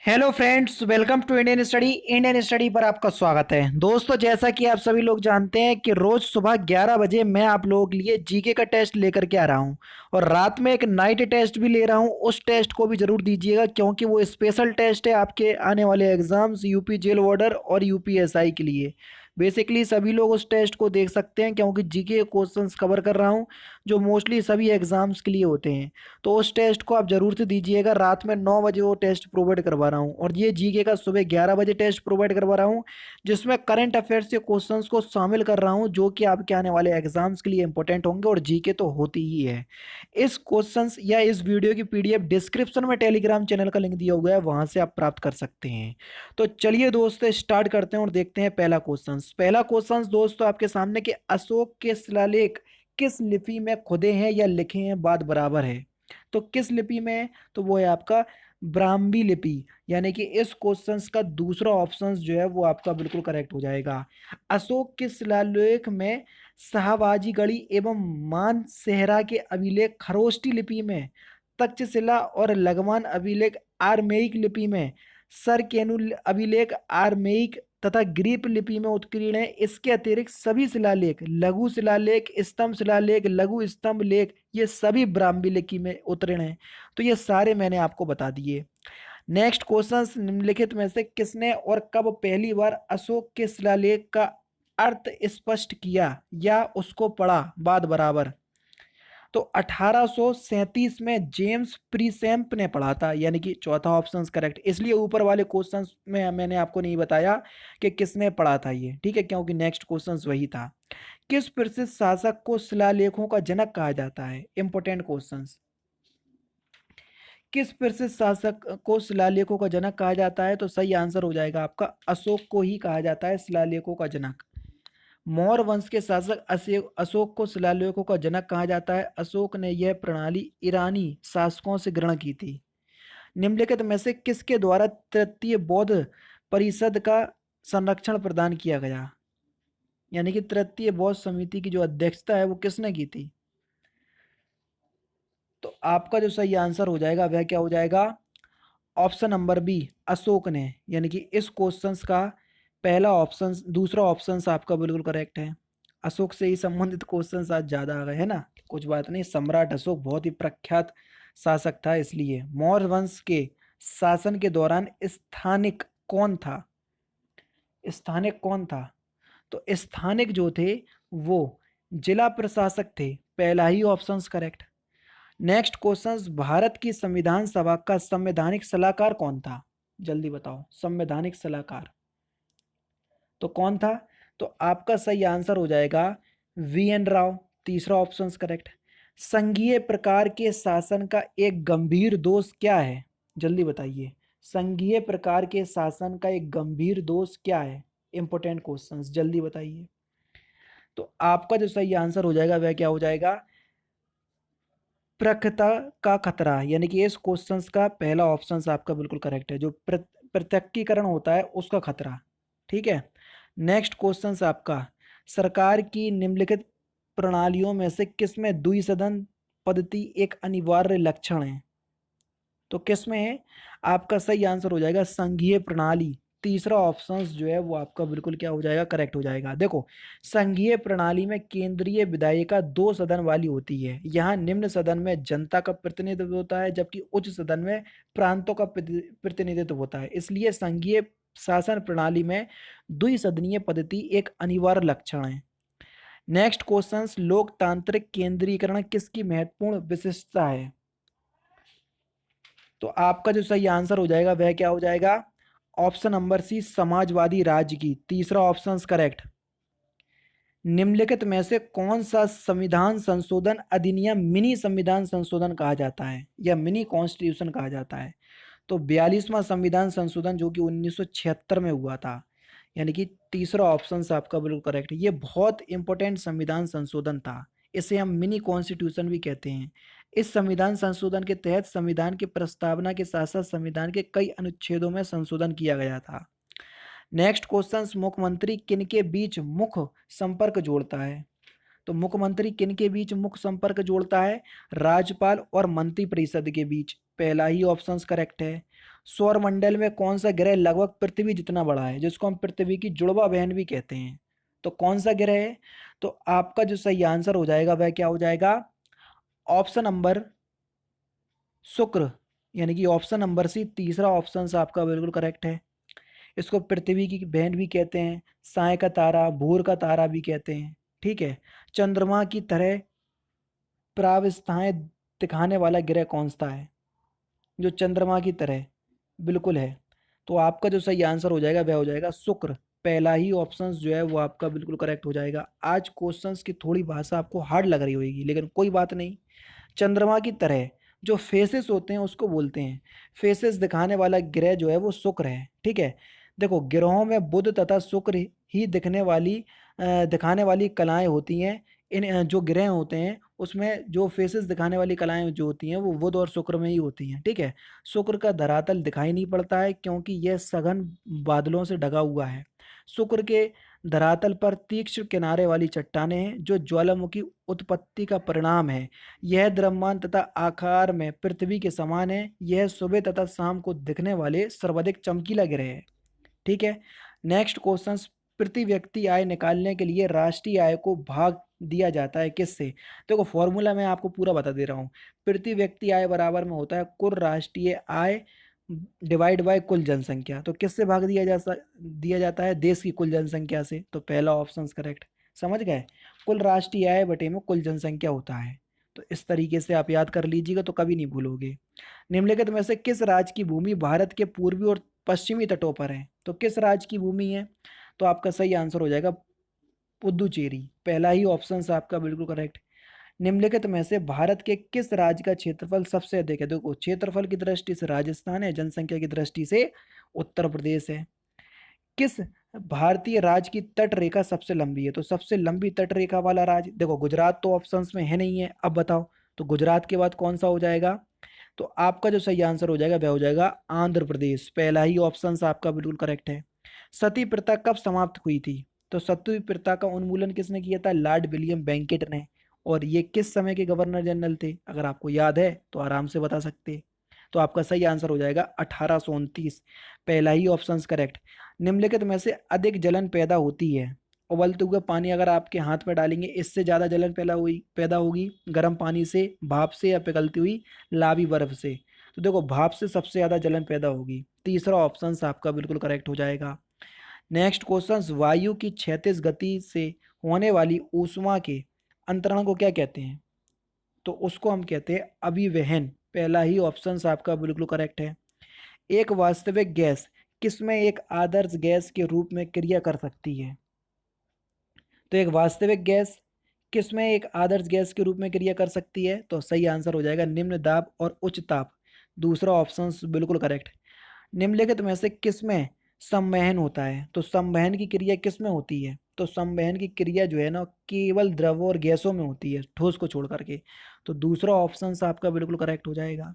Hello friends, welcome to Indian study पर आपका स्वागत है। दोस्तों, जैसा कि आप सभी लोग जानते हैं कि रोज सुबह 11 बजे मैं आप लोगों के लिए जीके का टेस्ट लेकर के आ रहा हूं और रात में एक नाइट टेस्ट भी ले रहा हूं। उस टेस्ट को भी जरूर दीजिएगा क्योंकि वो स्पेशल टेस्ट है आपके आने वाले एग्जाम्स यूपी जेल वार्डर और यूपीएसआई के लिए। बेसिकली सभी लोग उस टेस्ट को देख सकते हैं क्योंकि जीके क्वेश्चंस कवर कर रहा हूं जो मोस्टली सभी एग्जाम्स के लिए होते हैं। तो उस टेस्ट को आप जरूर से दीजिएगा। रात में 9 बजे वो टेस्ट प्रोवाइड करवा रहा हूँ और ये जीके का सुबह 11 बजे टेस्ट प्रोवाइड करवा रहा हूँ जिसमें करंट अफेयर्स के क्वेश्चंस को शामिल कर रहा हूँ जो कि आपके आने वाले एग्जाम्स के लिए इंपॉर्टेंट होंगे और जीके तो होती ही है। इस क्वेश्चंस या इस वीडियो की पीडीएफ डिस्क्रिप्शन में टेलीग्राम चैनल का लिंक दिया हुआ है, वहां से आप प्राप्त कर सकते हैं। तो चलिए दोस्तों, स्टार्ट करते हैं और देखते हैं पहला क्वेश्चन। पहला क्वेश्चन दोस्तों आपके सामने कि अशोक के शिलालेख किस लिपि में खुदे हैं या लिखे हैं, बात बराबर है। तो किस लिपि में है? तो वो है आपका ब्राह्मी लिपि। यानी कि इस क्वेश्चंस का दूसरा ऑप्शन जो है वो आपका बिल्कुल करेक्ट हो जाएगा। अशोक के शिलालेख में शाहबाजी गढ़ी एवं मानसेहरा के अभिलेख खरोष्टी लिपि में, तक्षशिला और लगमान अभिलेख आर्मेयिक लिपि में, सरकेनु अभिलेख आर्मेयिक तथा ग्रीक लिपि में उत्कीर्ण है। इसके अतिरिक्त सभी शिलालेख, लघु शिलालेख, स्तंभ शिलालेख, लघु स्तंभ लेख, ये सभी ब्राह्मी लिपि में उत्तीर्ण है। तो ये सारे मैंने आपको बता दिए। नेक्स्ट क्वेश्चन, निम्नलिखित में से किसने और कब पहली बार अशोक के शिलालेख का अर्थ स्पष्ट किया या उसको पढ़ा, बात बराबर। तो 1837 में जेम्स प्रीसेम्प ने पढ़ा था, यानी कि चौथा ऑप्शन करेक्ट। इसलिए ऊपर वाले क्वेश्चन में मैंने आपको नहीं बताया कि किसने पढ़ा था ये, ठीक है, क्योंकि नेक्स्ट क्वेश्चन वही था। किस प्रसिद्ध शासक को शिलालेखों का जनक कहा जाता है? Important question. किस प्रसिद्ध शासक को शिलालेखों का जनक कहा जाता है? तो सही आंसर हो जाएगा आपका अशोक को ही कहा जाता है शिलालेखों का जनक। मौर्य वंश के शासक अशोक को शिलालेखों का जनक कहा जाता है। अशोक ने यह प्रणाली ईरानी शासकों से ग्रहण की थी। निम्नलिखित में से किसके द्वारा तृतीय बौद्ध परिषद का संरक्षण प्रदान किया गया? यानी कि तृतीय बौद्ध समिति की जो अध्यक्षता है वो किसने की थी? तो आपका जो सही आंसर हो जाएगा वह क्या हो जाएगा? ऑप्शन नंबर बी, अशोक ने। यानी कि इस क्वेश्चंस का पहला ऑप्शन, दूसरा ऑप्शन आपका बिल्कुल करेक्ट है। अशोक से ही संबंधित क्वेश्चंस आज ज्यादा आ गए, है ना। कुछ बात नहीं, सम्राट अशोक बहुत ही प्रख्यात शासक था, इसलिए। मौर्य वंश के शासन के दौरान स्थानिक कौन था? तो स्थानिक जो थे वो जिला प्रशासक थे। पहला ही option correct. Next question, Bharat की संविधान सभा का संवैधानिक सलाहकार कौन था? जल्दी बताओ, संवैधानिक सलाहकार तो कौन था? तो आपका सही आंसर हो जाएगा वीएन राव। तीसरा ऑप्शन करेक्ट। संघीय प्रकार के शासन का एक गंभीर दोष क्या है? जल्दी बताइए, संघीय प्रकार के शासन का एक गंभीर दोष क्या है? इंपोर्टेंट क्वेश्चंस, जल्दी बताइए। तो आपका जो सही आंसर हो जाएगा वह क्या हो जाएगा? प्रखता का खतरा। यानी कि इस क्वेश्चंस का पहला ऑप्शन आपका बिल्कुल करेक्ट है, जो प्रत्यक्षीकरण होता है उसका खतरा। ठीक है। नेक्स्ट क्वेश्चन आपका, सरकार की निम्नलिखित प्रणालियों में से किसमें द्विसदन पद्धति एक अनिवार्य लक्षण है? तो किसमें है? आपका सही आंसर हो जाएगा संघीय प्रणाली। तीसरा ऑप्शन जो है वो आपका बिल्कुल क्या हो जाएगा? करेक्ट हो जाएगा। देखो, संघीय प्रणाली में केंद्रीय विधायिका 2 सदन वाली होती है। यहाँ निम्न सदन में जनता का प्रतिनिधित्व होता है जबकि उच्च सदन में प्रांतों का प्रतिनिधित्व होता है। इसलिए संघीय शासन प्रणाली में द्विसदनीय पद्धति एक अनिवार्य लक्षण है। नेक्स्ट क्वेश्चन, लोकतांत्रिक केंद्रीकरण किसकी महत्वपूर्ण विशेषता है? तो आपका जो सही आंसर हो जाएगा वह क्या हो जाएगा? ऑप्शन नंबर सी, समाजवादी राज्य की। तीसरा ऑप्शन करेक्ट। निम्नलिखित में से कौन सा संविधान संशोधन अधिनियम मिनी संविधान संशोधन कहा जाता है या मिनी कॉन्स्टिट्यूशन कहा जाता है? तो 42वां संविधान संशोधन जो कि 1976 में हुआ था। यानी कि तीसरा ऑप्शन आपका बिल्कुल करेक्ट है। ये बहुत इंपॉर्टेंट संविधान संशोधन था। इसे हम मिनी कॉन्स्टिट्यूशन भी कहते हैं। इस संविधान संशोधन के तहत संविधान की प्रस्तावना के साथ साथ संविधान के कई अनुच्छेदों में संशोधन किया गया था। नेक्स्ट क्वेश्चन, मुख्यमंत्री किन के बीच मुख्य संपर्क जोड़ता है? तो मुख्यमंत्री किन के बीच मुख्य संपर्क जोड़ता है? राज्यपाल और मंत्रिपरिषद के बीच। पहला ही ऑप्शन करेक्ट है। सौरमंडल में कौन सा ग्रह लगभग पृथ्वी जितना बड़ा है, जिसको हम पृथ्वी की जुड़वा बहन भी कहते हैं? तो कौन सा ग्रह है? तो आपका जो सही आंसर हो जाएगा वह क्या हो जाएगा? ऑप्शन नंबर शुक्र, यानी कि ऑप्शन नंबर सी, तीसरा ऑप्शन आपका बिल्कुल करेक्ट है। इसको पृथ्वी की बहन भी कहते हैं, साय का तारा, भूर का तारा भी कहते हैं। ठीक है। चंद्रमा की तरह प्रावस्थाएं दिखाने वाला ग्रह कौन सा है? जो चंद्रमा की तरह बिल्कुल है। तो आपका जो सही आंसर हो जाएगा वह हो जाएगा शुक्र। पहला ही ऑप्शन जो है वो आपका बिल्कुल करेक्ट हो जाएगा। आज क्वेश्चंस की थोड़ी भाषा आपको हार्ड लग रही होगी, लेकिन कोई बात नहीं। चंद्रमा की तरह जो फेसेस होते हैं उसको बोलते हैं, फेसेस दिखाने वाला ग्रह जो है वो शुक्र है। ठीक है। देखो, ग्रहों में बुध तथा शुक्र ही दिखाने वाली कलाएं होती हैं। इन जो ग्रह होते हैं उसमें जो फेसेस दिखाने वाली कलाएं जो होती हैं वो बुध और शुक्र में ही होती हैं। ठीक है। शुक्र का धरातल दिखाई नहीं पड़ता है क्योंकि यह सघन बादलों से ढका हुआ है। शुक्र के धरातल पर तीक्ष्ण किनारे वाली चट्टानें हैं जो ज्वालामुखी उत्पत्ति का परिणाम है। यह द्रव्यमान तथा आकार में पृथ्वी के समान है। यह सुबह तथा शाम को दिखने वाले सर्वाधिक चमकीला ग्रह है। ठीक है। नेक्स्ट क्वेश्चन, प्रति व्यक्ति आय निकालने के लिए राष्ट्रीय आय को भाग दिया जाता है किससे? देखो, फॉर्मूला मैं आपको पूरा बता दे रहा हूँ। प्रति व्यक्ति आय बराबर में होता है कुल राष्ट्रीय आय डिवाइड बाय कुल जनसंख्या। तो किससे भाग दिया जाता है? देश की कुल जनसंख्या से। तो पहला ऑप्शन करेक्ट। समझ गए? कुल राष्ट्रीय आय बटे में कुल जनसंख्या होता है। तो इस तरीके से आप याद कर लीजिएगा तो कभी नहीं भूलोगे। निम्नलिखित में से किस राज्य की भूमि भारत के पूर्वी और पश्चिमी तटों पर है? तो किस राज्य की भूमि है? तो आपका सही आंसर हो जाएगा पुदुचेरी। पहला ही ऑप्शन आपका बिल्कुल करेक्ट। निम्नलिखित में से भारत के किस राज्य का क्षेत्रफल सबसे अधिक है? देखो, क्षेत्रफल की दृष्टि से राजस्थान है, जनसंख्या की दृष्टि से उत्तर प्रदेश है। किस भारतीय राज्य की तट रेखा सबसे लंबी है? तो सबसे लंबी तट रेखा वाला राज्य, देखो गुजरात तो ऑप्शंस में है नहीं है, अब बताओ तो गुजरात के बाद कौन सा हो जाएगा? तो आपका जो सही आंसर हो जाएगा वह हो जाएगा आंध्र प्रदेश। पहला ही ऑप्शन आपका बिल्कुल करेक्ट है। सती प्रथा कब समाप्त हुई थी? तो सती प्रथा का उन्मूलन किसने किया था? लॉर्ड विलियम बेंकेट ने। और ये किस समय के गवर्नर जनरल थे? अगर आपको याद है तो आराम से बता सकते। तो आपका सही आंसर हो जाएगा 1829। पहला ही ऑप्शन करेक्ट। निम्नलिखित में से अधिक जलन पैदा होती है? उबलते हुए पानी अगर आपके हाथ में डालेंगे इससे ज़्यादा जलन पैदा होगी, गर्म पानी से, भाप से, या पिघलती हुई लावी बर्फ से? तो देखो, भाप से सबसे ज़्यादा जलन पैदा होगी। तीसरा ऑप्शन आपका बिल्कुल करेक्ट हो जाएगा। नेक्स्ट क्वेश्चन, वायु की क्षैतिज गति से होने वाली ऊष्मा के अंतरण को क्या कहते हैं? तो उसको हम कहते हैं अभिवहन। पहला ही ऑप्शन आपका बिल्कुल करेक्ट है। एक वास्तविक गैस किसमें एक आदर्श गैस के रूप में क्रिया कर सकती है? तो एक वास्तविक गैस किसमें एक आदर्श गैस के रूप में क्रिया कर सकती है? तो सही आंसर हो जाएगा निम्न दाब और उच्च ताप। दूसरा ऑप्शन बिल्कुल करेक्ट। निम्नलिखित में से किसमें संवहन होता है? तो संवहन की क्रिया किसमें होती है? तो संवहन की क्रिया जो है ना केवल द्रव और गैसों में होती है, ठोस को छोड़ करके। तो दूसरा ऑप्शन आपका बिल्कुल करेक्ट हो जाएगा।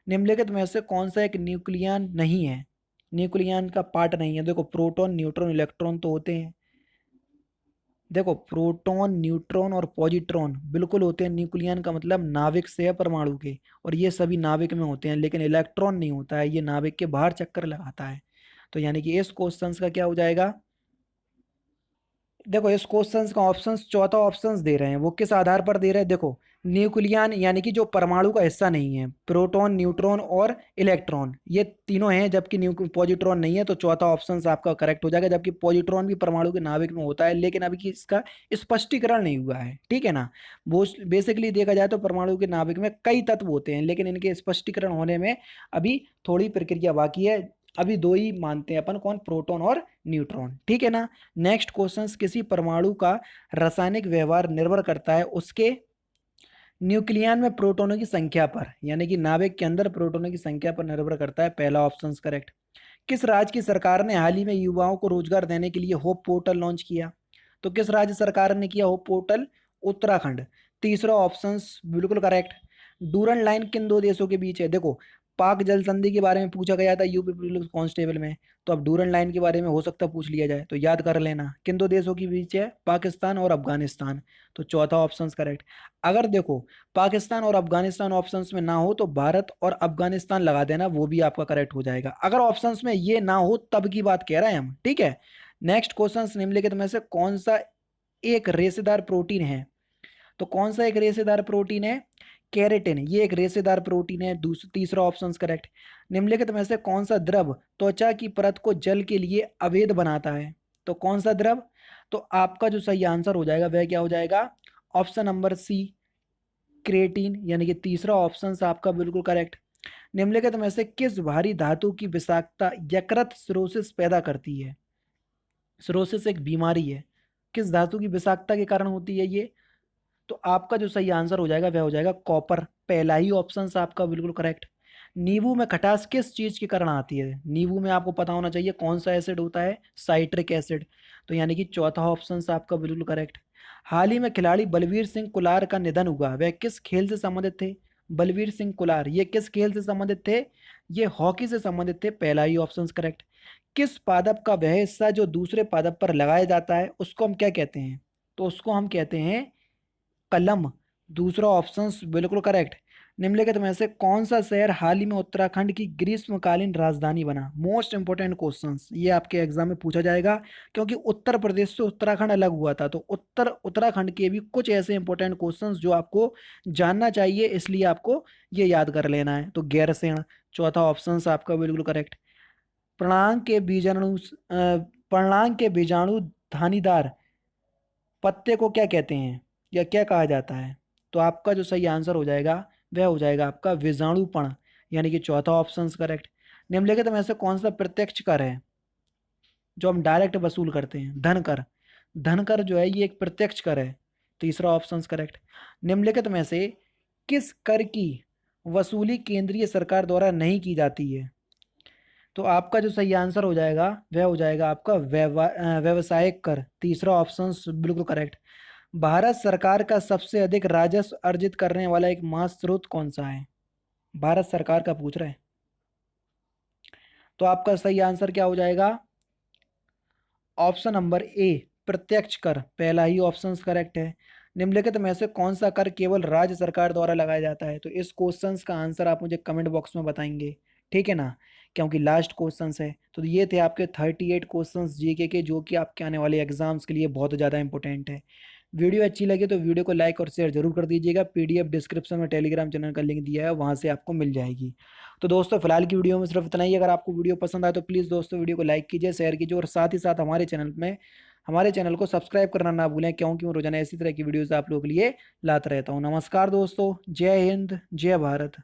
निम्नलिखित में से कौन सा एक न्यूक्लियन नहीं है? न्यूक्लियन का पार्ट नहीं है। देखो, प्रोटॉन, न्यूट्रॉन, इलेक्ट्रॉन तो होते हैं। देखो, प्रोटॉन, न्यूट्रॉन और पॉजिट्रॉन बिल्कुल होते हैं। न्यूक्लियन का मतलब नाभिक से है, परमाणु के, और ये सभी नाभिक में होते हैं। लेकिन इलेक्ट्रॉन नहीं होता है, ये नाभिक के बाहर चक्कर लगाता है। तो यानी कि इस क्वेश्चन का क्या हो जाएगा? देखो, इस क्वेश्चन का ऑप्शंस चौथा ऑप्शंस दे रहे हैं, वो किस आधार पर दे रहे हैं? देखो, न्यूक्लियन यानी कि जो परमाणु का हिस्सा नहीं है, प्रोटॉन, न्यूट्रॉन और इलेक्ट्रॉन, ये तीनों हैं, जबकि पॉजिट्रॉन नहीं है। तो चौथा ऑप्शन आपका करेक्ट हो जाएगा। जबकि पॉजिट्रॉन भी परमाणु के नाभिक में होता है, लेकिन अभी की इसका स्पष्टीकरण नहीं हुआ है। ठीक है ना? वो बेसिकली देखा जाए तो परमाणु के नाभिक में कई तत्व होते हैं, लेकिन इनके स्पष्टीकरण होने में अभी थोड़ी प्रक्रिया बाकी है। अभी दो ही मानते हैं अपन, कौन? प्रोटॉन और न्यूट्रॉन। ठीक है ना? नेक्स्ट क्वेश्चन, किसी परमाणु का रासायनिक व्यवहार निर्भर करता है उसके न्यूक्लियन में प्रोटॉनों की संख्या पर, यानी कि नाभिक के अंदर प्रोटॉनों की संख्या पर निर्भर करता है। पहला ऑप्शन करेक्ट। किस राज्य की सरकार ने हाल ही में युवाओं को रोजगार देने के लिए होप पोर्टल लॉन्च किया? तो किस राज्य सरकार ने किया होप पोर्टल? उत्तराखंड। तीसरा ऑप्शन बिल्कुल करेक्ट। डूरन लाइन किन दो देशों के बीच है? देखो, पाक जल संधि के बारे में पूछा गया था यूपी पुलिस कांस्टेबल में, तो अब डूरन लाइन के बारे में हो सकता है पूछ लिया जाए, तो याद कर लेना। किन दो देशों के बीच है? पाकिस्तान और अफगानिस्तान। तो चौथा ऑप्शन करेक्ट। अगर देखो पाकिस्तान और अफगानिस्तान ऑप्शंस में ना हो तो भारत और अफगानिस्तान लगा देना, वो भी आपका करेक्ट हो जाएगा। अगर ऑप्शंस में ये ना हो तब की बात कह रहे हैं हम, ठीक है। नेक्स्ट क्वेश्चन, निम्नलिखित में से कौन सा एक रेशेदार प्रोटीन है? तो कौन सा एक रेशेदार प्रोटीन है? केरेटिन, ये एक रेशेदार प्रोटीन है। तीसरा ऑप्शन करेक्ट। निम्नलिखित में से कौन सा द्रव त्वचा की परत को जल के लिए अवैध बनाता है? तो कौन सा द्रव? तो आपका जो सही आंसर हो जाएगा वह क्या हो जाएगा? ऑप्शन नंबर सी, क्रिएटिन, यानी कि तीसरा ऑप्शन आपका बिल्कुल करेक्ट। निम्नलिखित में से किस भारी धातु की विषाक्तता यकृत सिरोसिस पैदा करती है? सिरोसिस एक बीमारी है, किस धातु की विषाक्तता के कारण होती है ये? तो आपका जो सही आंसर हो जाएगा वह हो जाएगा कॉपर, पहला ही ऑप्शन आपका बिल्कुल करेक्ट। नींबू में खटास किस चीज के कारण आती है? नींबू में आपको पता होना चाहिए कौन सा एसिड होता है, साइट्रिक एसिड। तो यानी कि चौथा ऑप्शन आपका बिल्कुल करेक्ट। हाल ही में खिलाड़ी बलवीर सिंह कुलार का निधन हुआ, वह किस खेल से संबंधित थे? बलवीर सिंह कुलार ये किस खेल से संबंधित थे? ये हॉकी से संबंधित थे, पहला ही ऑप्शन करेक्ट। किस पादप का वह हिस्सा जो दूसरे पादप पर लगाया जाता है उसको हम क्या कहते हैं? तो उसको हम कहते हैं कलम, दूसरा ऑप्शन बिल्कुल करेक्ट। निम्नलिखित में से कौन सा शहर हाल ही में उत्तराखंड की ग्रीष्मकालीन राजधानी बना? मोस्ट इंपोर्टेंट क्वेश्चंस ये आपके एग्जाम में पूछा जाएगा, क्योंकि उत्तर प्रदेश से उत्तराखंड अलग हुआ था, तो उत्तराखंड के भी कुछ ऐसे इंपॉर्टेंट क्वेश्चंस जो आपको जानना चाहिए, इसलिए आपको ये याद कर लेना है। तो गैरसैंण, चौथा ऑप्शन आपका बिल्कुल करेक्ट। पर्णांक के बीजाणु धानीदार पत्ते को क्या कहते हैं या क्या कहा जाता है? तो आपका जो सही आंसर हो जाएगा वह हो जाएगा आपका विजाणुपण, यानी कि चौथा ऑप्शन करेक्ट। निम्नलिखित में से कौन सा प्रत्यक्ष कर है जो हम डायरेक्ट वसूल करते हैं? धन कर, धन कर जो है ये एक प्रत्यक्ष कर है, तीसरा ऑप्शन करेक्ट। निम्नलिखित में से किस कर की वसूली केंद्रीय सरकार द्वारा नहीं की जाती है? तो आपका जो सही आंसर हो जाएगा वह हो जाएगा आपका व्यवसायिक कर, तीसरा ऑप्शन बिल्कुल करेक्ट। भारत सरकार का सबसे अधिक राजस्व अर्जित करने वाला एक महास्रोत कौन सा है? भारत सरकार का पूछ रहे हैं, तो आपका सही आंसर क्या हो जाएगा? ऑप्शन नंबर ए, प्रत्यक्ष कर, पहला ही ऑप्शन करेक्ट है। निम्नलिखित में से कौन सा कर केवल राज्य सरकार द्वारा लगाया जाता है? तो इस क्वेश्चन का आंसर आप मुझे कमेंट बॉक्स में बताएंगे, ठीक है ना, क्योंकि लास्ट क्वेश्चन है। तो ये थे आपके 38 क्वेश्चंस जीके के, जो कि आपके आने वाले एग्जाम्स के लिए बहुत ज़्यादा इंपॉर्टेंट है। वीडियो अच्छी लगे तो वीडियो को लाइक और शेयर जरूर कर दीजिएगा। पीडीएफ डिस्क्रिप्शन में टेलीग्राम चैनल का लिंक दिया है, वहाँ से आपको मिल जाएगी। तो दोस्तों फिलहाल की वीडियो में सिर्फ इतना ही। अगर आपको वीडियो पसंद आए तो प्लीज़ दोस्तों वीडियो को लाइक कीजिए, शेयर कीजिए, और साथ ही साथ हमारे चैनल को सब्सक्राइब करना ना भूलें, क्योंकि मैं रोजाना इसी तरह की वीडियोस आप लोगों के लिए लाता रहता हूँ। नमस्कार दोस्तों, जय हिंद, जय भारत।